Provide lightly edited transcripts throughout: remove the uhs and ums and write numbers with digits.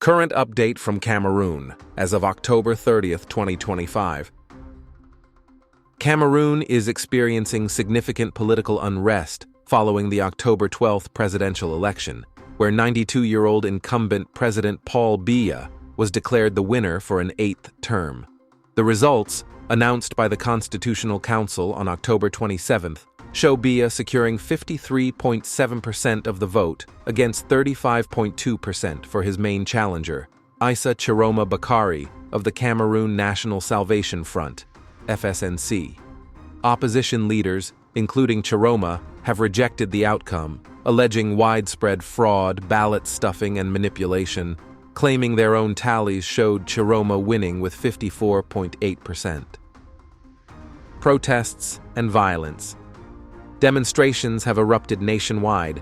Current update from Cameroon, as of October 30th, 2025. Cameroon is experiencing significant political unrest following the October 12th presidential election, where 92-year-old incumbent President Paul Biya was declared the winner for an 8th term. The results, announced by the Constitutional Council on October 27th, show Biya securing 53.7% of the vote against 35.2% for his main challenger, Issa Tchiroma of the Cameroon National Salvation Front, FSNC. Opposition leaders, including Tchiroma, have rejected the outcome, alleging widespread fraud, ballot stuffing, and manipulation, claiming their own tallies showed Tchiroma winning with 54.8%. Protests and violence. Demonstrations have erupted nationwide,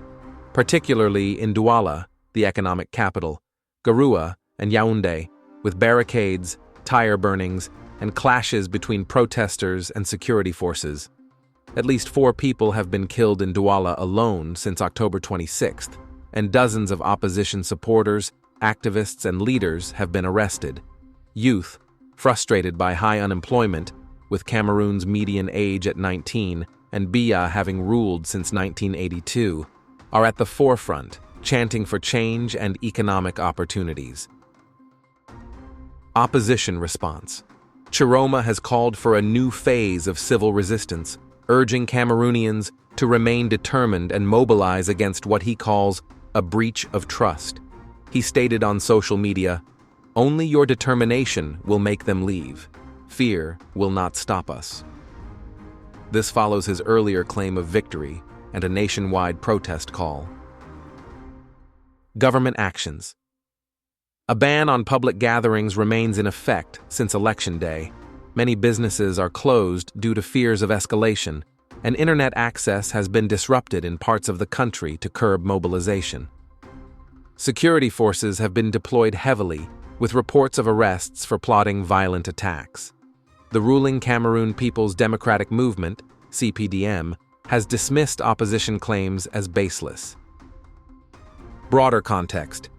particularly in Douala, the economic capital, Garoua, and Yaoundé, with barricades, tire burnings, and clashes between protesters and security forces. At least 4 people have been killed in Douala alone since October 26th, and dozens of opposition supporters, activists, and leaders have been arrested. Youth, frustrated by high unemployment, with Cameroon's median age at 19 and Biya having ruled since 1982, are at the forefront, chanting for change and economic opportunities. Opposition response. Tchiroma has called for a new phase of civil resistance, urging Cameroonians to remain determined and mobilize against what he calls a breach of trust. He stated on social media, "Only your determination will make them leave. Fear will not stop us." This follows his earlier claim of victory and a nationwide protest call. Government actions. A ban on public gatherings remains in effect since Election Day. Many businesses are closed due to fears of escalation, and internet access has been disrupted in parts of the country to curb mobilization. Security forces have been deployed heavily, with reports of arrests for plotting violent attacks. The ruling Cameroon People's Democratic Movement, CPDM, has dismissed opposition claims as baseless. Broader context.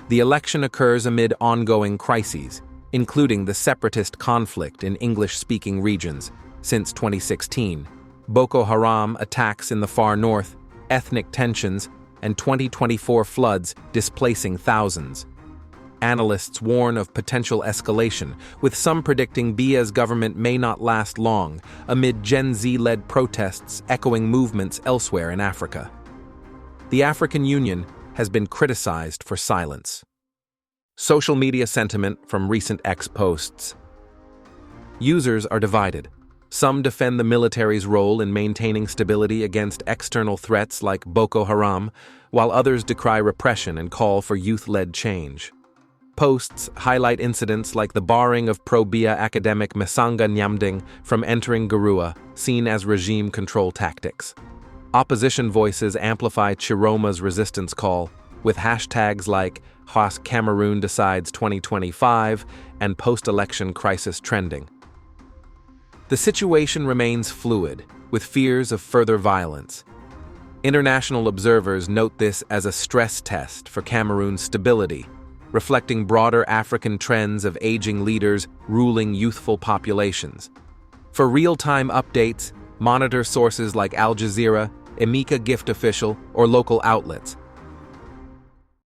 The election occurs amid ongoing crises, including the separatist conflict in English-speaking regions since 2016, Boko Haram attacks in the far north, ethnic tensions, and 2024 floods displacing thousands. Analysts warn of potential escalation, with some predicting Biya's government may not last long, amid Gen Z-led protests echoing movements elsewhere in Africa. The African Union has been criticized for silence. Social media sentiment from recent X posts. Users are divided. Some defend the military's role in maintaining stability against external threats like Boko Haram, while others decry repression and call for youth-led change. Posts highlight incidents like the barring of pro-Biya academic Mesanga Nyamding from entering Garoua, seen as regime control tactics. Opposition voices amplify Tchiroma's resistance call, with hashtags like #Cameroon Decides 2025 and post-election crisis trending. The situation remains fluid, with fears of further violence. International observers note this as a stress test for Cameroon's stability, reflecting broader African trends of aging leaders ruling youthful populations. For real-time updates, monitor sources like Al Jazeera, Emeka Gift Official, or local outlets,